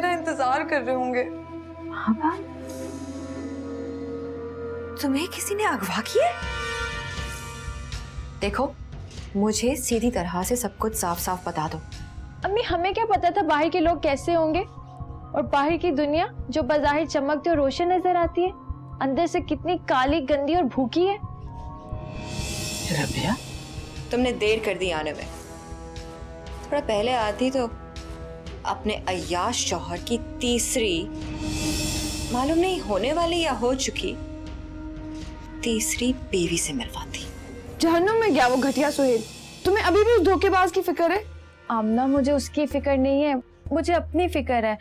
मेरा इंतजार कर रहे होंगे। बाबा, तुम्हें किसी ने अगवा किया? देखो, मुझे सीधी तरह से सब कुछ साफ साफ बता दो। अम्मी, हमें क्या पता था बाहर के लोग कैसे होंगे, और बाहर की दुनिया जो बाज़ाहिर चमकती और रोशन नजर आती है, अंदर से कितनी काली, गंदी और भूखी है। रबिया, तुमने देर कर दी आने में। थोड़ा पहले आती तो अपने अय्याश शौहर की तीसरी, मालूम नहीं होने वाली या हो चुकी, तीसरी बीवी से मिलवाती। जहन्नुम में गया वो घटिया सुहेल। तुम्हें अभी भी उस धोखेबाज की फिक्र है? आमना, मुझे उसकी फिक्र नहीं है, मुझे अपनी फिक्र है।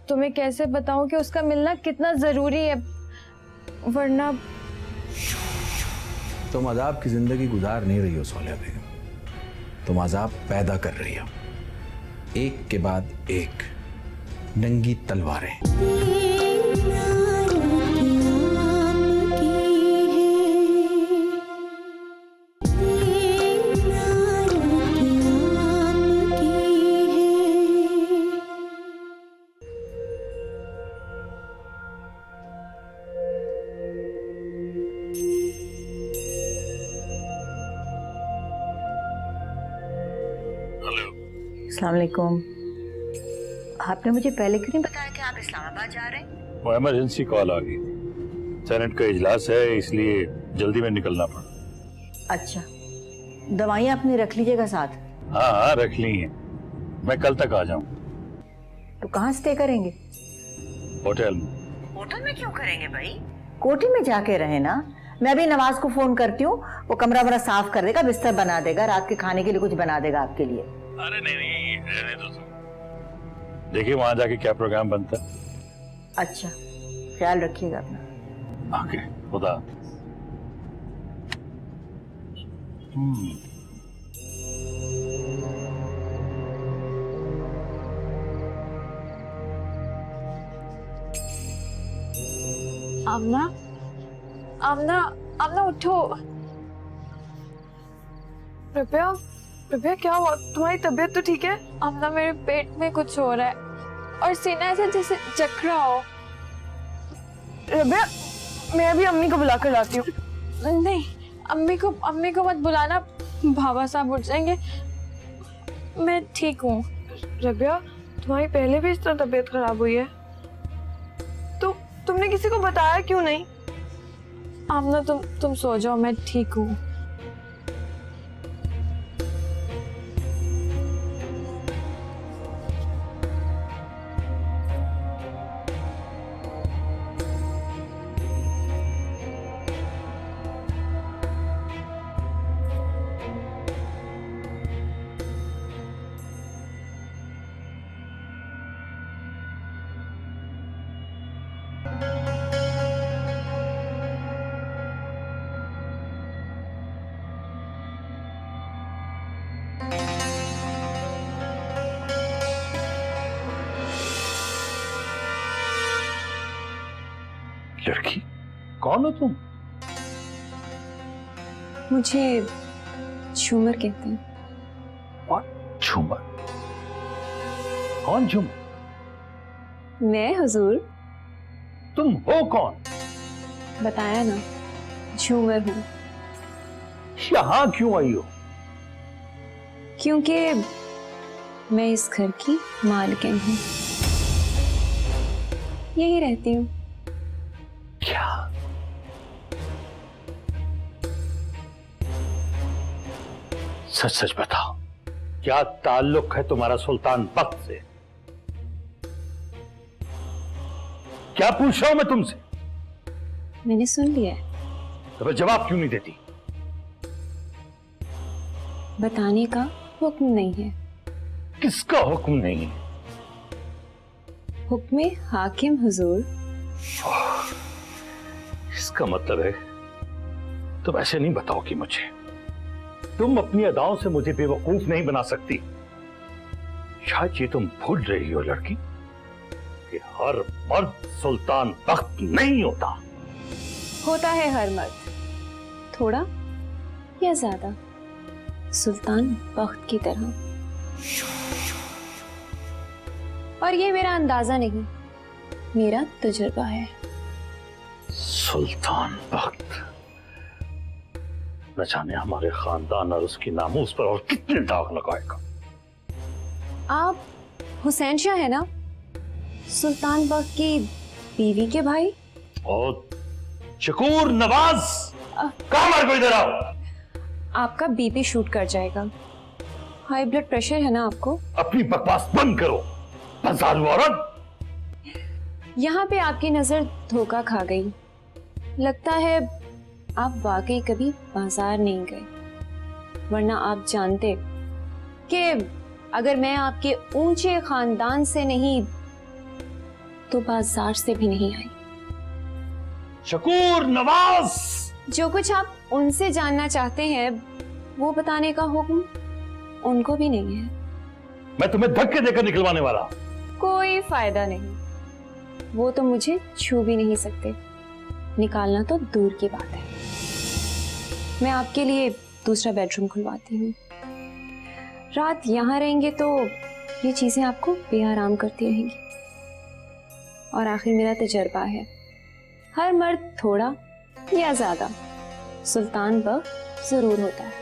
तुम्हें कैसे बताऊं कि उसका मिलना कितना जरूरी है, वरना। तुम अजाब की जिंदगी गुजार नहीं रही हो सोनिया बेगम, तुम अजाब पैदा कर रही हो, एक के बाद एक नंगी तलवारें। अस्सलाम वालेकुम। आपने मुझे पहले क्यों नहीं बताया कि आप इस्लामाबाद जा रहे हैं? वो इमरजेंसी कॉल आ गई थी, सेनेट का इजलास है इसलिए जल्दी में निकलना पड़ा। अच्छा, दवाइयाँ अपनी रख लीजिएगा साथ। हाँ हाँ, रख ली हैं, मैं कल तक आ जाऊँ। तो कहाँ स्टे करेंगे? होटल में। होटल में क्यों करेंगे भाई? कोठी में जाके रहे ना। मैं अभी नवाज को फोन करती हूँ, वो कमरा वमरा साफ कर देगा, बिस्तर बना देगा, रात के खाने के लिए कुछ बना देगा आपके लिए। अरे नहीं, रहने दो तुम। देखिए वहां जाके क्या प्रोग्राम बनता है। अच्छा, ख्याल रखिएगा अपना। ओके, खुदा। आमना, आमना, आमना उठो। रुपया, रुपया क्या हुआ? तुम्हारी तबीयत तो ठीक है? आमना, मेरे पेट में कुछ हो रहा है और सीना ऐसा जैसे जक रहा हो। रुपया, मैं अभी अम्मी को बुला कर लाती हूँ। नहीं, अम्मी को मत बुलाना, भाभा साहब उठ जाएंगे। मैं ठीक हूँ। रुपया, तुम्हारी पहले भी इस तरह तबीयत खराब हुई है, तो तुमने किसी को बताया क्यों नहीं? आमना, तुम सो जाओ, मैं ठीक हूँ। लड़की, कौन हो तुम? मुझे झूमर कहते हैं। और झूमर? कौन झूमर? मैं हुजूर। तुम हो कौन? बताया ना, झूमर हूँ। यहाँ क्यों आई हो? क्योंकि मैं इस घर की मालकिन हूँ, यही रहती हूँ। क्या? सच सच बताओ, क्या ताल्लुक है तुम्हारा सुल्तान बख्त से? क्या पूछ रहा हूं मैं तुमसे? मैंने सुन लिया है। तो जवाब क्यों नहीं देती? बताने का हुक्म नहीं है। किसका हुक्म नहीं है? हुक्म हाकिम हुजूर। इसका मतलब है तुम ऐसे नहीं बताओगी मुझे। तुम अपनी अदाओं से मुझे बेवकूफ नहीं बना सकती। शायद ये तुम भूल रही हो लड़की कि हर मर्द सुल्तान बख्त नहीं होता। होता है हर मर्द, थोड़ा या ज्यादा, सुल्तान बख्त की तरह। और ये मेरा अंदाजा नहीं, मेरा तजुर्बा है। सुल्तान बख्त न जाने हमारे खानदान और उसकी नामूस पर और कितने दाग लगाएगा। आप हुसैन शाह है ना, सुल्तान बख्त की बीवी के भाई? और शकूर नवाज, कहाँ मार को इधर आओ। आपका बीपी शूट कर जाएगा, हाई ब्लड प्रेशर है ना आपको? अपनी बकवास बंद करो बंजारू औरत। यहाँ पे आपकी नजर धोखा खा गई। लगता है आप वाकई कभी बाजार नहीं गए, वरना आप जानते कि अगर मैं आपके ऊंचे खानदान से नहीं तो बाजार से भी नहीं आई। शकूर नवाज, जो कुछ आप उनसे जानना चाहते हैं वो बताने का हुक्म उनको भी नहीं है। मैं तुम्हें धक्के देकर निकलवाने वाला। कोई फायदा नहीं, वो तो मुझे छू भी नहीं सकते, निकालना तो दूर की बात है। मैं आपके लिए दूसरा बेडरूम खुलवाती हूँ। रात यहाँ रहेंगे तो ये चीजें आपको बेआराम करती रहेंगी। और आखिर मेरा तजर्बा है, हर मर्द थोड़ा या ज्यादा सुल्तान बख्त जरूर होता है।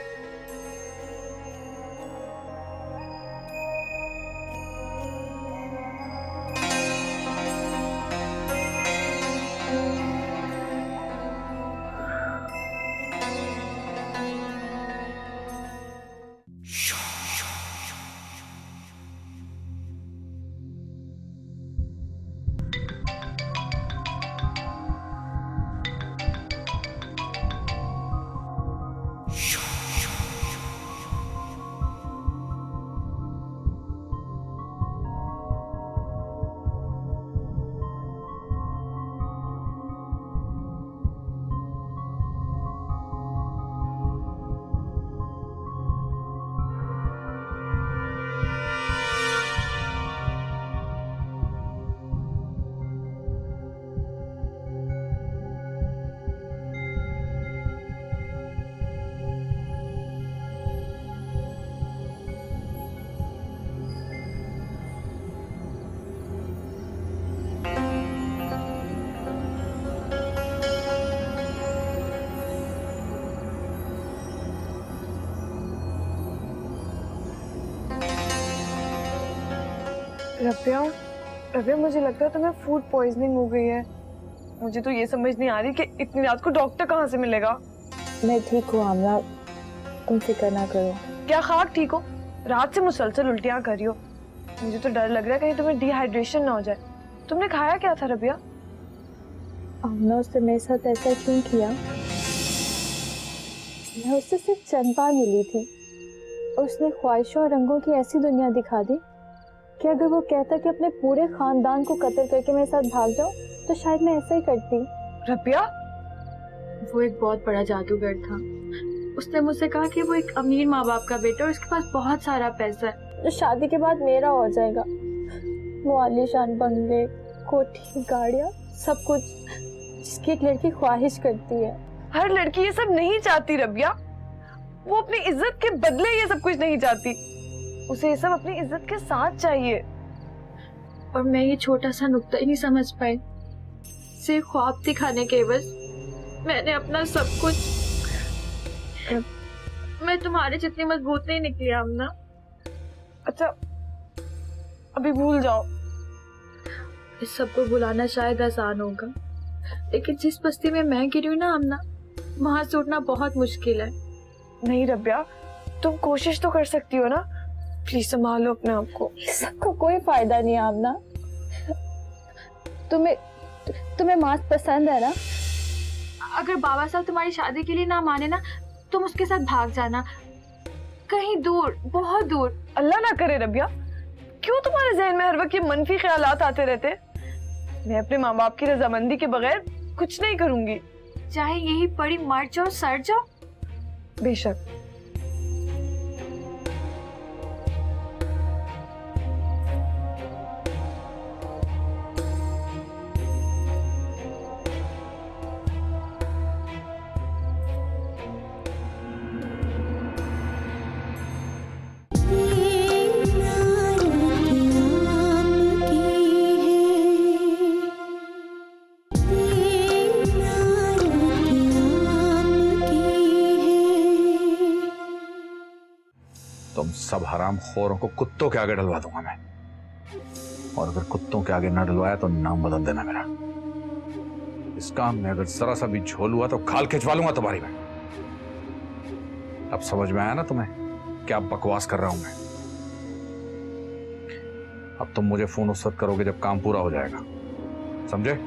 रबिया, रबिया मुझे लगता है तुम्हें फूड पॉइजनिंग हो गई है। मुझे तो ये समझ नहीं आ रही कि इतनी रात को डॉक्टर कहाँ से मिलेगा। मैं ठीक हूँ आमना, तुम फिक्र ना करो। क्या खाक ठीक हो? रात से मुसलसल उल्टियाँ कर रही हो। मुझे तो डर लग रहा है कहीं तुम्हें डिहाइड्रेशन ना हो जाए। तुमने खाया क्या था रबिया? आमना, उसने मेरे साथ ऐसा क्यों किया? मैं उससे सिर्फ चंद बार मिली थी और उसने ख्वाहिशों और रंगों की ऐसी दुनिया दिखा दी कि अगर वो कहता कि अपने पूरे खानदान को कत्ल करके मेरे साथ भाग जाओ तो शायद मैं ऐसा ही करती। रबिया, वो एक बहुत बड़ा जादूगर था। उसने मुझसे कहा कि वो एक अमीर माँ बाप का बेटा और उसके पास बहुत सारा पैसा है जो शादी के बाद मेरा हो जाएगा। वो आलीशान बंगले, कोठी, गाड़ियाँ, सब कुछ जिसकी एक लड़की ख्वाहिश करती है। हर लड़की ये सब नहीं चाहती रबिया। वो अपनी इज्जत के बदले ये सब कुछ नहीं चाहती। उसे ये सब अपनी इज्जत के साथ चाहिए। और मैं ये छोटा सा नुक्ता ही नहीं समझ पाई। सिर्फ ख्वाब दिखाने के एवज मैंने अपना सब कुछ। मैं तुम्हारे जितनी मजबूत नहीं निकली आमना। अच्छा, अभी भूल जाओ। इस सबको बुलाना शायद आसान होगा, लेकिन जिस बस्ती में मैं गिरी हूँ ना आमना, वहां से उठना बहुत मुश्किल है। नहीं रबिया, तुम कोशिश तो कर सकती हो ना। प्लीज संभालो अपने आप को। सबका कोई फायदा नहीं आमना। तुम्हें मास्क पसंद है ना? अगर बाबा साहब तुम्हारी शादी के लिए ना माने ना, तुम उसके साथ भाग जाना कहीं दूर, बहुत दूर। अल्लाह ना करे रबिया, क्यों तुम्हारे जहन में हर वक्त ये मनफी ख्यालात आते रहते? मैं अपने माँ बाप की रजामंदी के बगैर कुछ नहीं करूंगी। चाहे यही पड़ी मर जाओ, सड़ जाओ। बेशक। उन सब हराम खोरों को कुत्तों के आगे डलवा दूंगा मैं। और अगर कुत्तों के आगे ना डलवाया तो नाम बदल देना मेरा। इस काम में अगर जरा सा भी झोल हुआ तो खाल खिंचवा लूंगा तुम्हारी मैं। अब समझ में आया ना तुम्हें क्या बकवास कर रहा हूं मैं? अब तुम मुझे फोन उस वक्त करोगे जब काम पूरा हो जाएगा, समझे?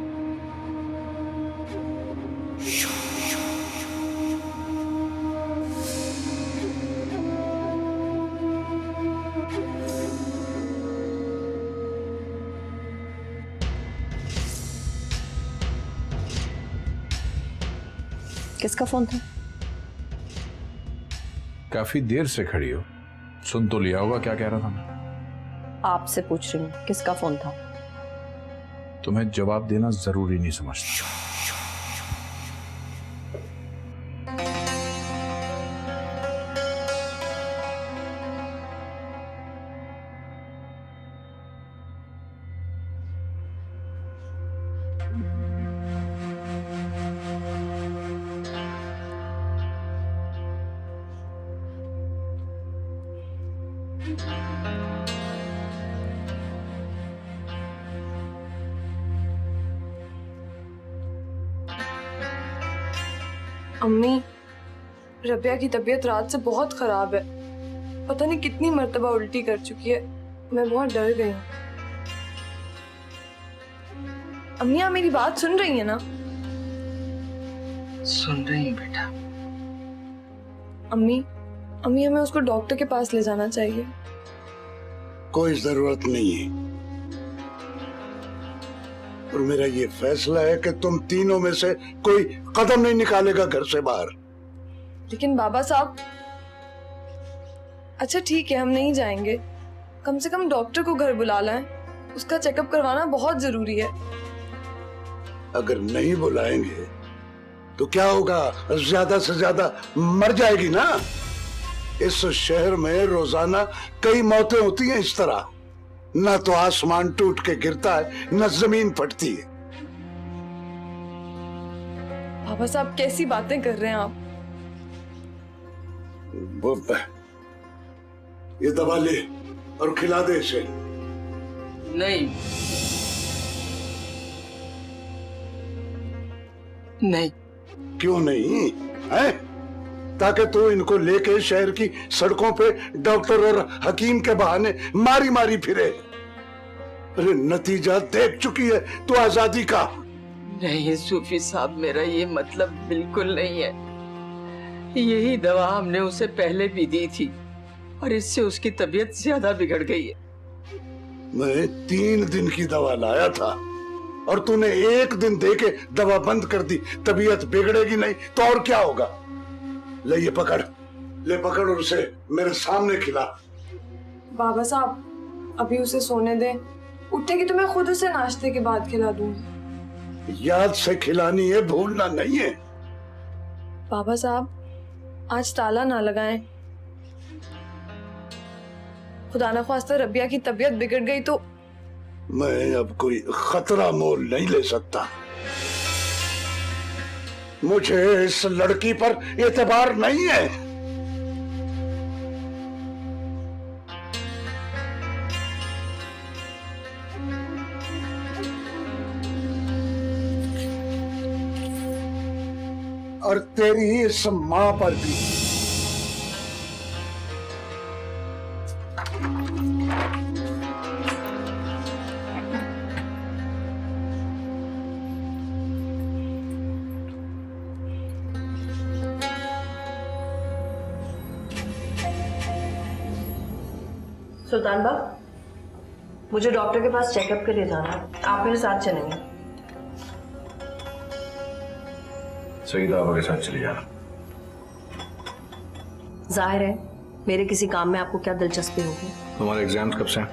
किसका फोन था? काफी देर से खड़ी हो, सुन तो लिया होगा क्या कह रहा था मैं। आपसे पूछ रही हूँ, किसका फोन था? तुम्हें जवाब देना जरूरी नहीं समझता। अम्मी, रबिया की तबीयत रात से बहुत खराब है। पता नहीं कितनी मर्तबा उल्टी कर चुकी है। मैं बहुत डर गई हूँ। अम्मी, आप मेरी बात सुन रही है ना? सुन रही हूँ बेटा। अम्मी, हमें उसको डॉक्टर के पास ले जाना चाहिए। कोई जरूरत नहीं है, और मेरा ये फैसला है कि तुम तीनों में से कोई कदम नहीं निकालेगा घर से बाहर। लेकिन बाबा साहब, अच्छा ठीक है, हम नहीं जाएंगे। कम से कम डॉक्टर को घर बुला लाएं। उसका चेकअप करवाना बहुत जरूरी है। अगर नहीं बुलाएंगे तो क्या होगा? ज्यादा से ज्यादा मर जाएगी ना। इस शहर में रोजाना कई मौतें होती हैं इस तरह। न तो आसमान टूट के गिरता है, न जमीन फटती है। बाबा साहब, कैसी बातें कर रहे हैं आप? वो ये दवा ले और खिला दे इसे। नहीं नहीं। क्यों नहीं है? ताकि तू इनको लेके शहर की सड़कों पे डॉक्टर और हकीम के बहाने मारी मारी फिरे। अरे नतीजा देख चुकी है तू आजादी का। नहीं सूफी साहब, मेरा ये मतलब बिल्कुल नहीं है। यही दवा हमने उसे पहले भी दी थी और इससे उसकी तबीयत ज्यादा बिगड़ गई है। मैं 3 दिन की दवा लाया था और तूने 1 दिन देके दवा बंद कर दी। तबीयत बिगड़ेगी नहीं तो और क्या होगा? ले ये पकड़, ले पकड़ और उसे मेरे सामने खिला। बाबा साहब, अभी उसे सोने दें। उठेगी तो मैं खुद उसे नाश्ते के बाद खिला दूंगी। याद से खिलानी है, भूलना नहीं है। बाबा साहब, आज ताला ना लगाएं। खुदा न ख्वास्ता रबिया की तबीयत बिगड़ गई तो मैं अब कोई खतरा मोल नहीं ले सकता। मुझे इस लड़की पर एतबार नहीं है। और तेरी इस मां पर भी। सुल्तान बाग, मुझे डॉक्टर के पास चेकअप के लिए जाना है। आप मेरे साथ चलेंगे? सईदा आपके साथ चली जाना। जाहिर है मेरे किसी काम में आपको क्या दिलचस्पी होगी। तुम्हारे एग्जाम्स कब से हैं?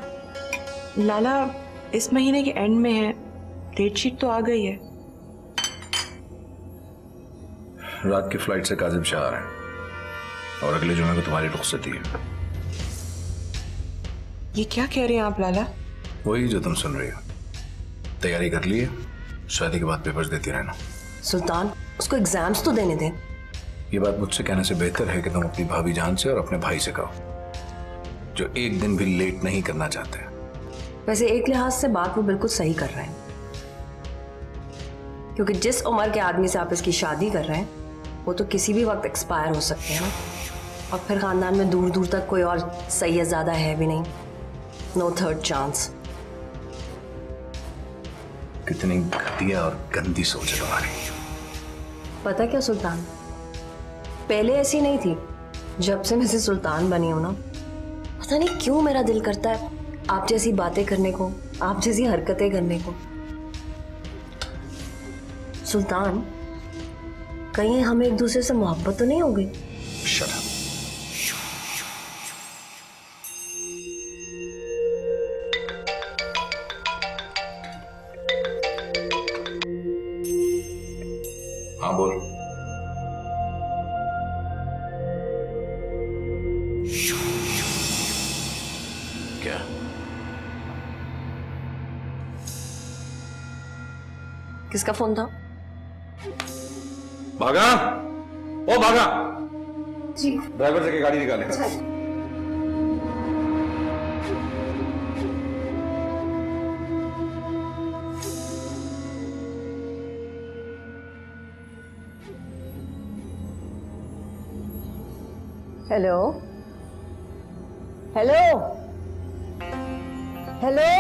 लाला, इस महीने के एंड में है। डेट शीट तो आ गई है। रात की फ्लाइट से काजिम शाह आ रहे हैं और अगले जुमे को तुम्हारी रुखसती है। ये क्या कह रहे हैं आप लाला? वही जो तुम सुन रही हो। तैयारी कर ली है, शादी के बाद पेपर्स देती रहना। सुल्तान, उसको एग्जाम्स तो देने दें। ये बात मुझसे कहने से बेहतर है कि तुम अपनी भाभी जान से और अपने भाई से कहो। जो एक दिन भी लेट नहीं करना चाहते। वैसे एक लिहाज से बात वो बिल्कुल सही कर रहे हैं, क्योंकि जिस उम्र के आदमी से आप इसकी शादी कर रहे हैं वो तो किसी भी वक्त एक्सपायर हो सकते हैं ना। और फिर खानदान में दूर दूर तक कोई और सैयदजादा है भी नहीं, नो थर्ड चांस। कितनी घटिया और गंदी सोच है तुम्हारी। पता क्या सुल्तान, पहले ऐसी नहीं थी, जब से मैं से सुल्तान बनी हूं ना, पता नहीं क्यों मेरा दिल करता है आप जैसी बातें करने को, आप जैसी हरकतें करने को। सुल्तान, कहीं हमें एक दूसरे से मोहब्बत तो नहीं हो गई? Shut up. हाँ बोल। क्या? किसका फोन था? भागा, ओ भागा। जी। ड्राइवर से की गाड़ी निकाले। हेलो हेलो हेलो,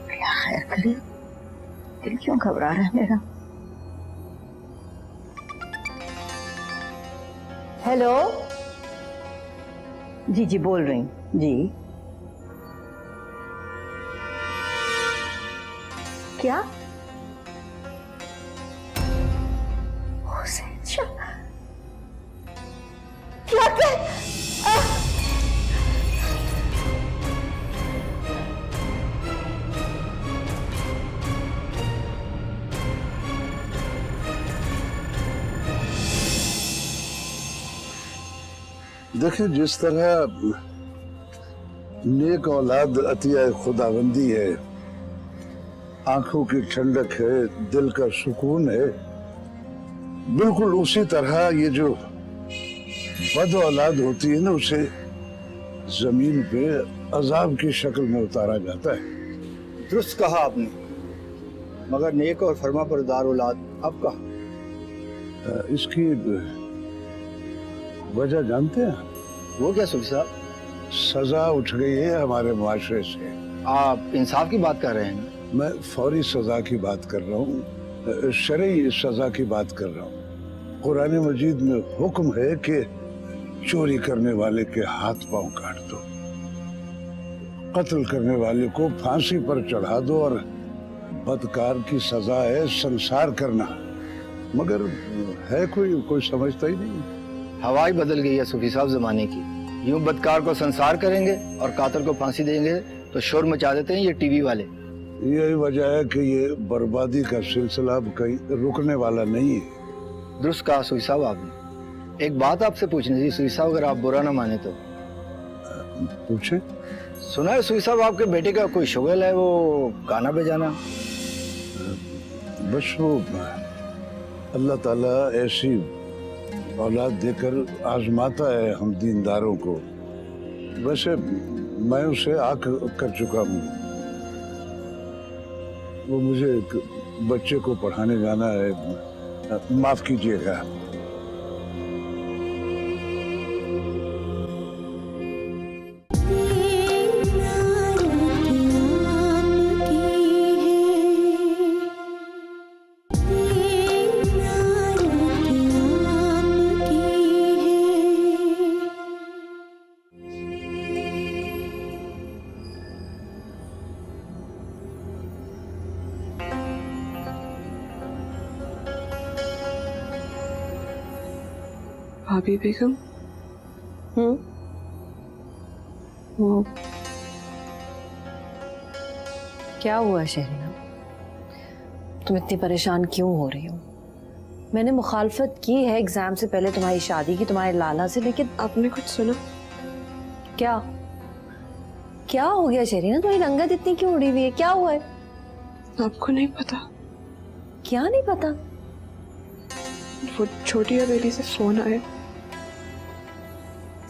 खैर करे, दिल क्यों घबरा रहा है मेरा। हेलो, जी जी बोल रही हूँ जी। क्या? क्या देखिए, जिस तरह नेक औलाद अतिया खुदाबंदी है, आंखों की ठंडक है, दिल का सुकून है, बिल्कुल उसी तरह ये जो बद औलाद होती है ना, उसे जमीन पे अजाब की शक्ल में उतारा जाता है। दुरुस्त कहा आपने, मगर नेक और फरमा बरदार औलाद अब कहाँ? इसकी वजह जानते हैं? वो क्या सुखी साहब? सजा उठ गई है हमारे माशरे से। आप इंसाफ की बात कर रहे हैं? मैं फौरी सजा की बात कर रहा हूँ, शरई सजा की बात कर रहा हूँ। कुरान मजीद में हुक्म है कि चोरी करने वाले के हाथ पांव काट दो, कत्ल करने वाले को फांसी पर चढ़ा दो, और बदकार की सजा है संसार करना। मगर है कोई समझता ही नहीं। हवाई बदल गई है सुखी साहब जमाने की। यूं बदकार को संसार करेंगे और कातिल को फांसी देंगे तो शोर मचा देते हैं ये टीवी वाले। यही वजह है कि ये बर्बादी का सिलसिला अब कहीं रुकने वाला नहीं है। दुरुस्त कहा सुखी साहब आपने। एक बात आपसे पूछनी थी सुखी साहब, अगर आप बुरा ना माने तो। पूछे। सुना है सुखी साहब आपके बेटे का कोई शुगल है, वो गाना बजाना। बस वो अल्लाह ताला ऐसी औलाद देकर आजमाता है हम दीनदारों को। वैसे मैं उसे आक कर चुका हूँ। वो मुझे एक बच्चे को पढ़ाने जाना है, माफ कीजिएगा। भाभी बेगम, क्या हुआ शहरीना? तुम इतनी परेशान क्यों हो रही हो? मैंने मुखालफत की है एग्जाम से पहले तुम्हारी शादी की, तुम्हारे लाला से, लेकिन आपने कुछ सुना? क्या क्या हो गया शहरीना? तुम्हारी रंगत इतनी क्यों उड़ी हुई है? क्या हुआ है? आपको नहीं पता? क्या नहीं पता? वो छोटी हवेली से फोन आया।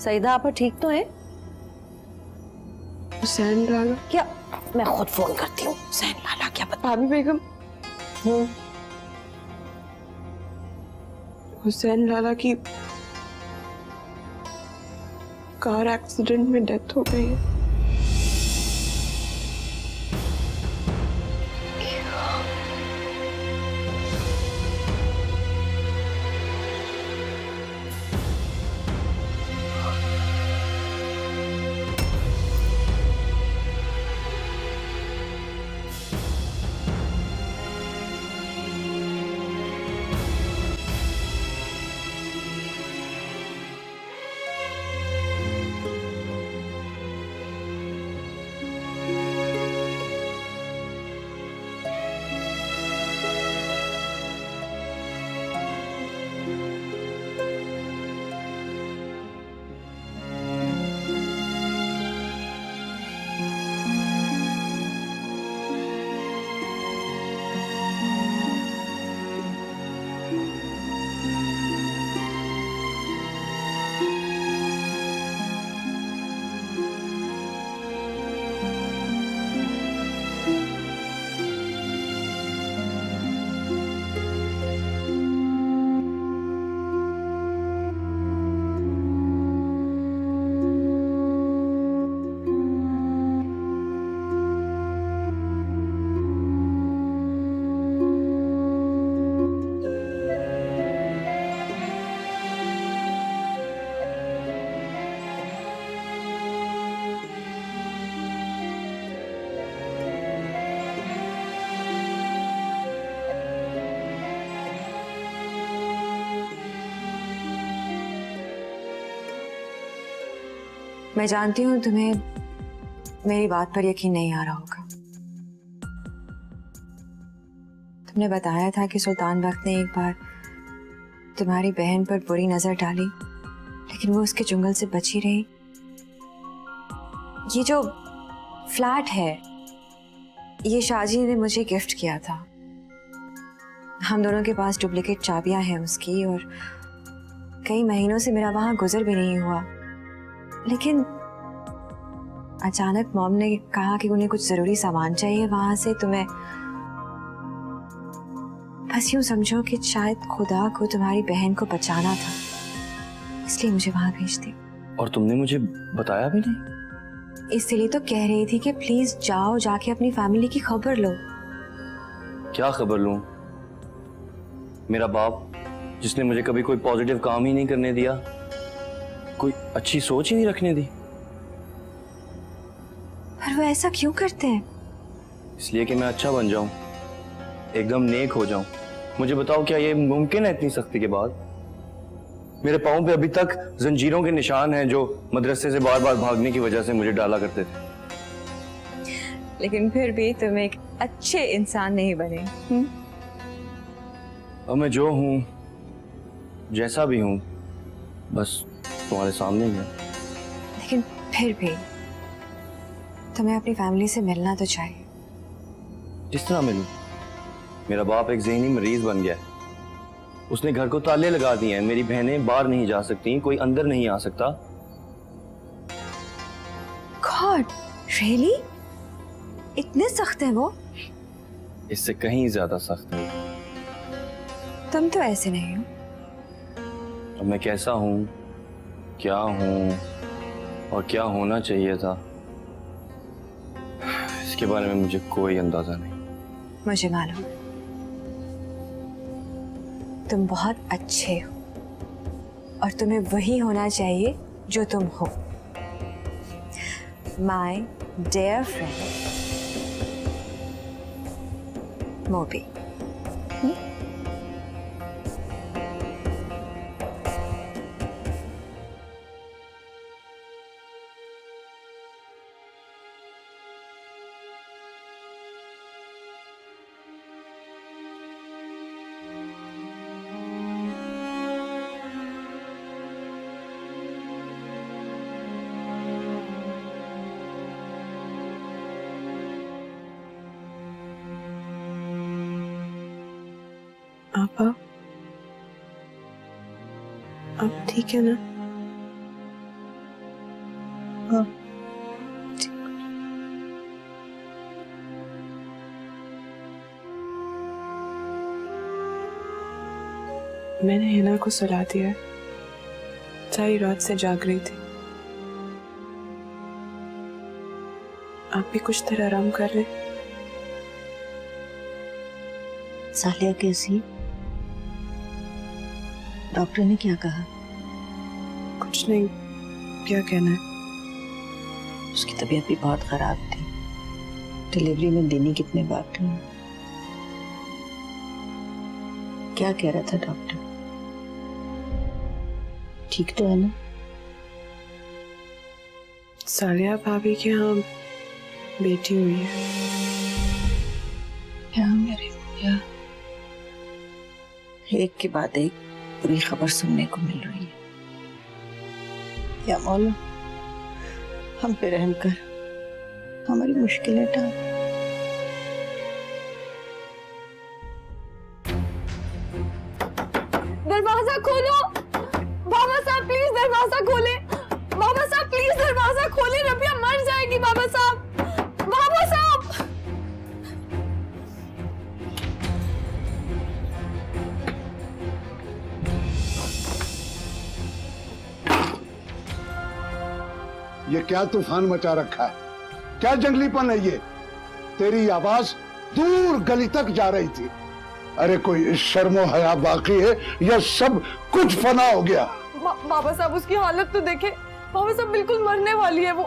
सईदा आपा ठीक तो है? हुसैन लाला, क्या? मैं खुद फोन करती हूँ। हुसैन लाला क्या बता? भाभी बेगम, हुसैन लाला की कार एक्सीडेंट में डेथ हो गई है। मैं जानती हूँ तुम्हें मेरी बात पर यकीन नहीं आ रहा होगा। तुमने बताया था कि सुल्तान बख्त ने एक बार तुम्हारी बहन पर बुरी नजर डाली, लेकिन वो उसके चुंगल से बची रही। ये जो फ्लैट है, ये शाहजी ने मुझे गिफ्ट किया था। हम दोनों के पास डुप्लीकेट चाबियां हैं उसकी, और कई महीनों से मेरा वहां गुजर भी नहीं हुआ। लेकिन अचानक मॉम ने कहा कि उन्हें कुछ जरूरी सामान चाहिए वहां से, तो मैं बस यूं समझो कि शायद खुदा को तुम्हारी बहन को बचाना था, इसलिए मुझे वहां भेज दी। और तुमने मुझे बताया भी नहीं? इसलिए तो कह रही थी कि प्लीज जाओ, जाके अपनी फैमिली की खबर लो। क्या खबर लूं? मेरा बाप जिसने मुझे कभी कोई पॉजिटिव काम ही नहीं करने दिया, कोई अच्छी सोच ही नहीं रखने दी। पर वो ऐसा क्यों करते हैं? इसलिए कि मैं अच्छा बन जाऊं, एकदम नेक हो जाऊं। मुझे बताओ, क्या ये मुमकिन है इतनी सख्ती के बाद? मेरे पाँव पे अभी तक जंजीरों के निशान हैं जो मदरसे से बार बार भागने की वजह से मुझे डाला करते थे। लेकिन फिर भी तुम एक अच्छे इंसान नहीं बने। अब मैं जो हूं, जैसा भी हूं, बस तुम्हारे सामने ही है। लेकिन फिर भी तुम्हें अपनी फैमिली से मिलना तो चाहिए। किस तरह मिलूं? मेरा बाप एक ज़हनी मरीज बन गया है। उसने घर को ताले लगा दिए हैं। मेरी बहनें बाहर नहीं जा सकती, कोई अंदर नहीं आ सकता। God, really? इतने सख्त हैं वो? इससे कहीं ज्यादा सख्त है। तुम तो ऐसे नहीं हो। अब मैं कैसा हूं, क्या हूं और क्या होना चाहिए था, इसके बारे में मुझे कोई अंदाजा नहीं। मुझे मालूम, तुम बहुत अच्छे हो और तुम्हें वही होना चाहिए जो तुम हो। माय डियर फ्रेंड मोबी। आपा, आप ठीक है ना? मैंने हिना को सुला दिया है। सारी रात से जाग रही थी। आप भी कुछ देर आराम कर ले। सालिया कैसी? डॉक्टर ने क्या कहा? कुछ नहीं, क्या कहना है। उसकी तबीयत भी बहुत खराब थी। डिलीवरी में दिन ही कितने बाकी हैं। क्या कह रहा था डॉक्टर? ठीक तो है ना? सालिया भाभी के यहाँ बेटी हुई है। क्या मेरे भैया, एक के बाद एक बुरी खबर सुनने को मिल रही है। या मौला, हम पे रहम कर, हमारी मुश्किलें टाल। दरवाजा खोलो बाबा साहब, प्लीज दरवाजा खोले। बाबा साहब प्लीज दरवाजा खोले, रबिया मर जाएगी। बाबा साहब, बाबा साहब। ये क्या तूफान मचा रखा है? क्या जंगलीपन है ये? तेरी आवाज दूर गली तक जा रही थी। अरे कोई शर्मो हया बाकी है या सब कुछ फना हो गया? बाबा साहब उसकी हालत तो देखे। बाबा साहब बिल्कुल मरने वाली है वो।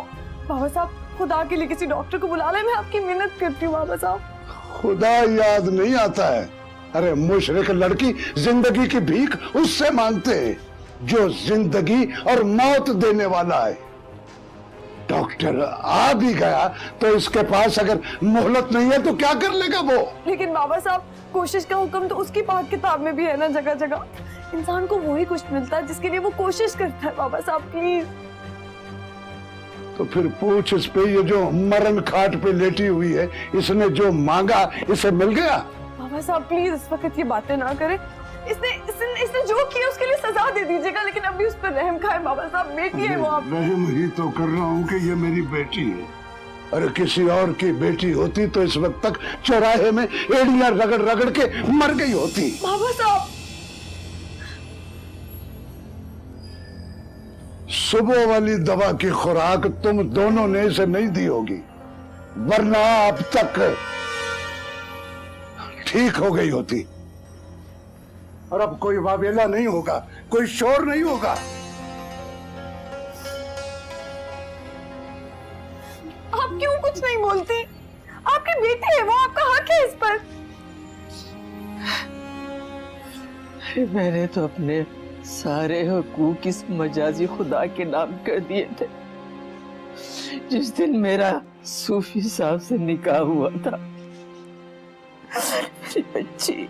बाबा साहब खुदा के लिए किसी डॉक्टर को बुला ले, मैं आपकी मिन्नत करती हूँ बाबा साहब। खुदा याद नहीं आता है। अरे मुशरिक लड़की जिंदगी की भीख उससे मांगते हैं जो जिंदगी और मौत देने वाला है। डॉक्टर आ भी गया तो इसके पास अगर मोहलत नहीं है तो क्या कर लेगा वो? लेकिन बाबा साहब कोशिश का हुक्म तो उसकी पाक किताब में भी है ना। जगह जगह इंसान को वही कुछ मिलता है जिसके लिए वो कोशिश करता है। बाबा साहब प्लीज। तो फिर पूछ इस पे, ये जो मरण खाट पे लेटी हुई है, इसने जो मांगा इसे मिल गया? बाबा साहब प्लीज इस वक्त ये बातें ना करें। इसने जो किया उसके लिए सजा दे दीजिएगा, लेकिन अभी उस पर रहम खाए। बाबा साहब बेटी है वो। आप रहम ही तो कर रहा हूँ कि ये मेरी बेटी है। अरे किसी और की बेटी होती तो इस वक्त तक चौराहे में एड़ियां रगड़ रगड़ के मर गई होती। बाबा साहब सुबह वाली दवा की खुराक तुम दोनों ने इसे नहीं दी होगी, वरना अब तक ठीक हो गई होती। और अब कोई वावेला नहीं होगा, कोई शोर नहीं होगा। आप क्यों कुछ नहीं बोलती? आपकी बेटी है वो, आपका हक है इस पर। मैंने तो अपने सारे हुकूक इस मजाजी खुदा के नाम कर दिए थे। जिस दिन मेरा सूफी साहब से निकाह हुआ था, मेरी बच्ची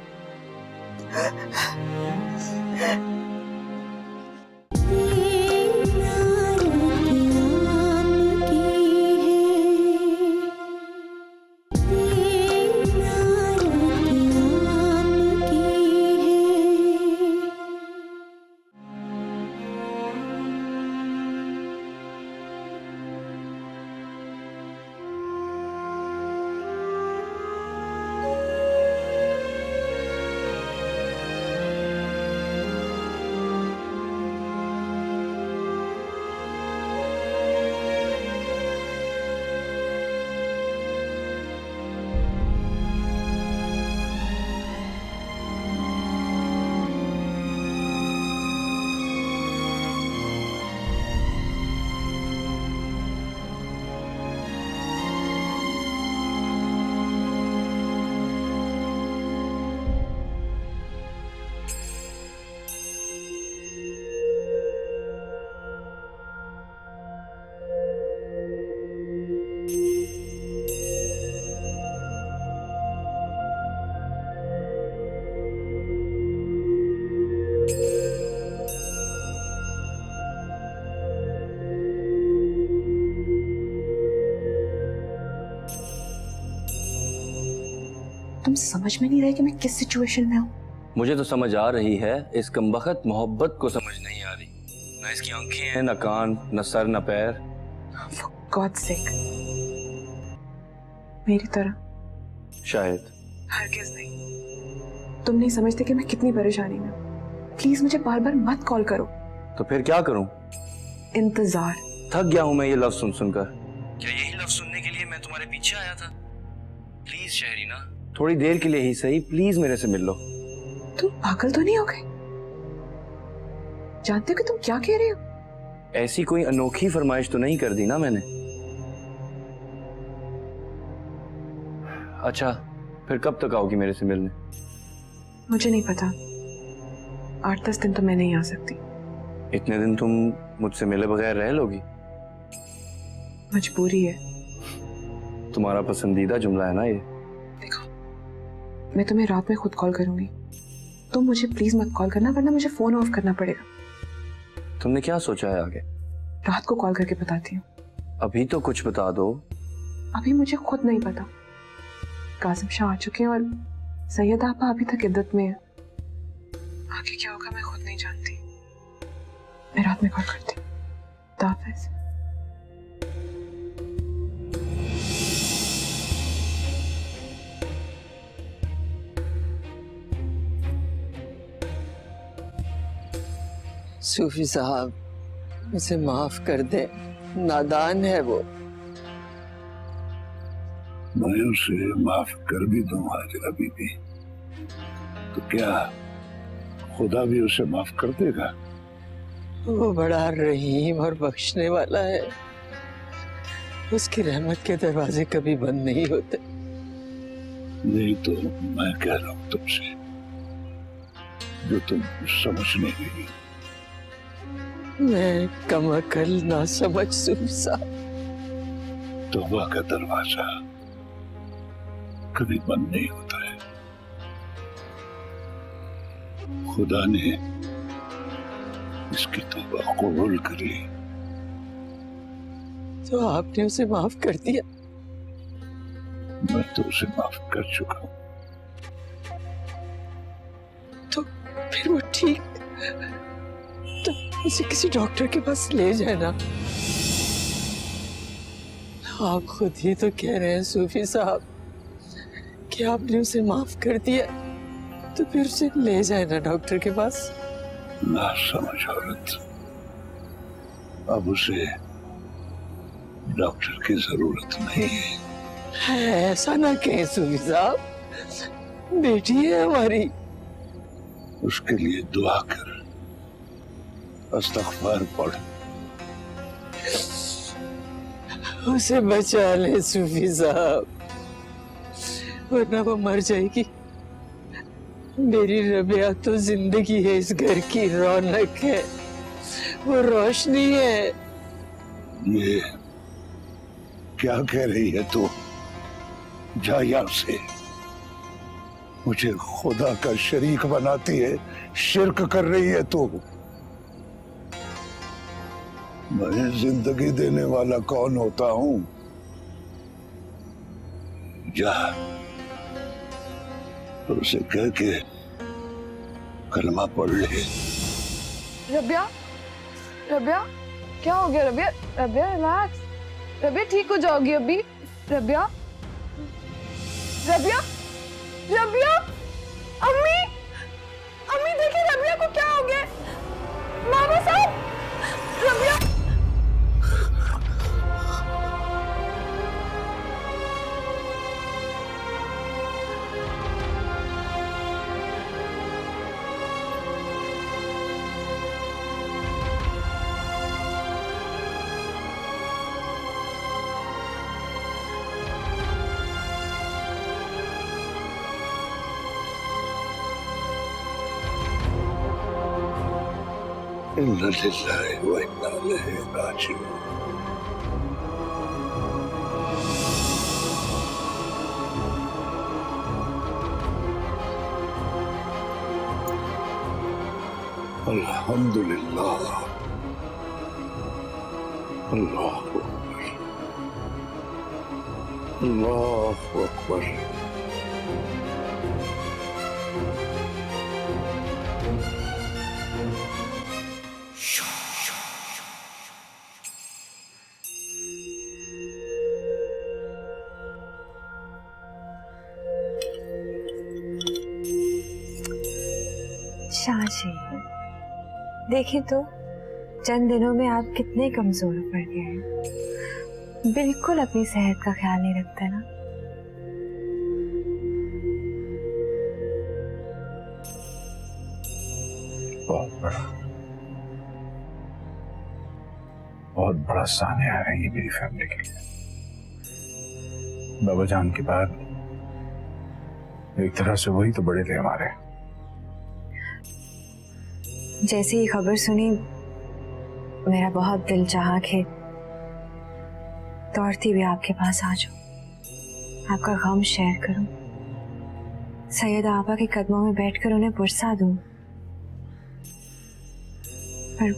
तुम समझ में नहीं रहे कि मैं किस सिचुएशन में हूँ? मुझे तो समझ आ रही है, इस कमबख्त मोहब्बत को समझ नहीं आ रही। ना इसकी आंखें हैं, ना कान, ना सर, ना पैर। For God's sake, मेरी तरह शायद। हरगिज़ नहीं। तुम नहीं समझते कि मैं कितनी परेशानी में हूँ। प्लीज मुझे बार बार मत कॉल करो। तो फिर क्या करूं? इंतजार। थक गया हूं मैं ये लफ्ज सुन सुनकर। क्या यही लफ्ज सुनने के लिए मैं तुम्हारे पीछे आया था? प्लीज शहरीना, थोड़ी देर के लिए ही सही, प्लीज मेरे से मिल लो। तुम पागल तो नहीं हो गए? जानते हो कि तुम क्या कह रहे हो? ऐसी कोई अनोखी फरमाइश तो नहीं कर दी ना मैंने? अच्छा, फिर कब तक आओगी मेरे से मिलने? मुझे नहीं पता, 8-10 दिन तो मैं नहीं आ सकती। इतने दिन तुम मुझसे मिले बगैर रह लोगी? मजबूरी है। तुम्हारा पसंदीदा जुमला है ना ये। देखो, मैं तुम्हें रात में खुद कॉल करूंगी, तुम मुझे प्लीज मत कॉल करना, वरना मुझे फोन ऑफ करना पड़ेगा। तुमने क्या सोचा है आगे? रात को कॉल करके बताती हूँ। अभी तो कुछ बता दो। अभी मुझे खुद नहीं पता। कासिम शाह आ चुके हैं और सैयद आपा अभी तक इद्दत में है। आगे क्या होगा मैं खुद नहीं जानती। मैं रात में कॉल करती हूँ। खुदा हाफिज़। सूफी साहब, उसे माफ कर दे, नादान है वो। मैं उसे माफ कर भी दूं हाजिरा बीबी, तो क्या खुदा भी उसे माफ कर देगा? वो बड़ा रहीम और बख्शने वाला है। उसकी रहमत के दरवाजे कभी बंद नहीं होते। नहीं तो मैं कह रहा हूं तुमसे, जो तुम समझ नहीं रही। मैं कमअकल ना समझ सूफी साहब। तौबा का दरवाजा कभी बंद नहीं होता है। खुदा ने इसकी तौबा कबूल कर ली। तो आपने उसे माफ कर दिया? मैं तो उसे माफ कर चुका हूं। तो फिर वो ठीक, तो उसे किसी डॉक्टर के पास ले जाए ना। आप खुद ही तो कह रहे हैं सूफी साहब कि आपने उसे माफ कर दिया, तो फिर उसे ले जाए ना डॉक्टर के पास। ना समझ औरत, अब उसे डॉक्टर की जरूरत नहीं है। ऐसा ना कहें सूफी साहब, बेटी है हमारी। उसके लिए दुआ कर, इस्तग़फ़ार पढ़। उसे बचा ले सूफी साहब, वरना वो मर जाएगी। मेरी रबिया तो जिंदगी है, इस घर की रौनक है, वो रोशनी है। ये क्या कह रही है तू? जा यहाँ से। मुझे खुदा का शरीक बनाती है, शिर्क कर रही है तू। मैं जिंदगी देने वाला कौन होता हूं? जा और उसे कह के कलमा पढ़ ले। रबिया, रबिया, क्या हो गया रबिया? रबिया रिलैक्स, रबिया ठीक हो जाओगी अभी। रबिया, रबिया, रबिया, अम्मी, अम्मी देखिए रबिया को क्या हो गया? मामा साहब, रबिया। इन्ना लिल्लाहि व इन्ना इलैहि राजिऊन। अल्हम्दुलिल्लाह, अल्लाहु अकबर, अल्लाहु अकबर। शाजी देखिए तो चंद दिनों में आप कितने कमजोर पड़ गए हैं। बिल्कुल अपनी सेहत का ख्याल नहीं रखते ना। बहुत बड़ा सान्या है ये मेरी फैमिली के लिए। बाबा जान के बाद एक तरह से वही तो बड़े थे हमारे। जैसे ही खबर सुनी मेरा बहुत दिल चाहा कि दौड़ती भी आपके पास आ जाऊं, आपका गम शेयर करूं, सैयद आपा के कदमों में बैठकर उन्हें पुरसा दूं। पर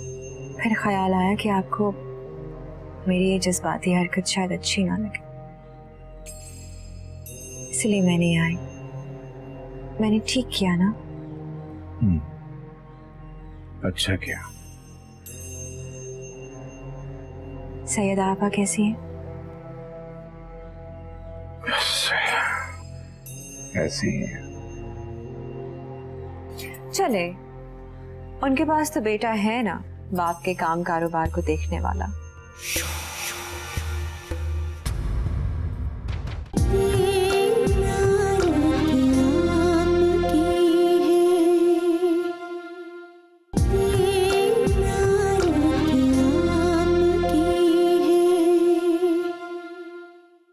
फिर ख्याल आया कि आपको मेरी ये जज्बाती हरकत शायद अच्छी ना लगे, इसलिए मैं नहीं आई। मैंने ठीक किया ना? अच्छा किया। सैयद आपा कैसी हैं? ऐसी ही है। चले, उनके पास तो बेटा है ना, बाप के काम कारोबार को देखने वाला।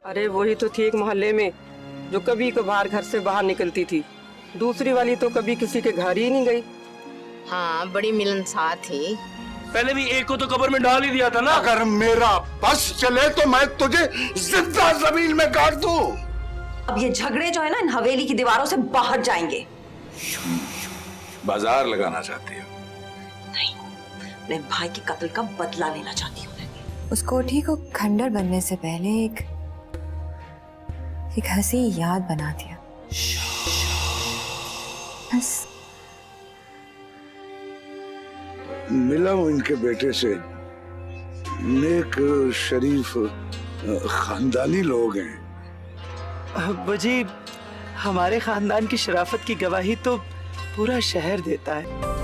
अरे वही तो थी एक मोहल्ले में जो कभी कभार घर से बाहर निकलती थी। दूसरी वाली तो कभी किसी के घर ही नहीं गई। हाँ, बड़ी मिलनसार थी। पहले भी एक को तो कब्र में डाल ही दिया था ना। अगर मेरा बस चले तो मैं तुझे जिंदा जमीन में काट दूं। अब ये झगड़े जो है ना इन हवेली की दीवारों से बाहर जाएंगे। बाजार लगाना चाहती हो? नहीं, अपने भाई के कत्ल का बदला लेना चाहती हूँ। उस कोठी को खंडर बनने से पहले एक हंसी याद बना दिया बस। मिला हूं इनके बेटे से, नेक शरीफ खानदानी लोग हैं। अब्बा जी, हमारे खानदान की शराफत की गवाही तो पूरा शहर देता है।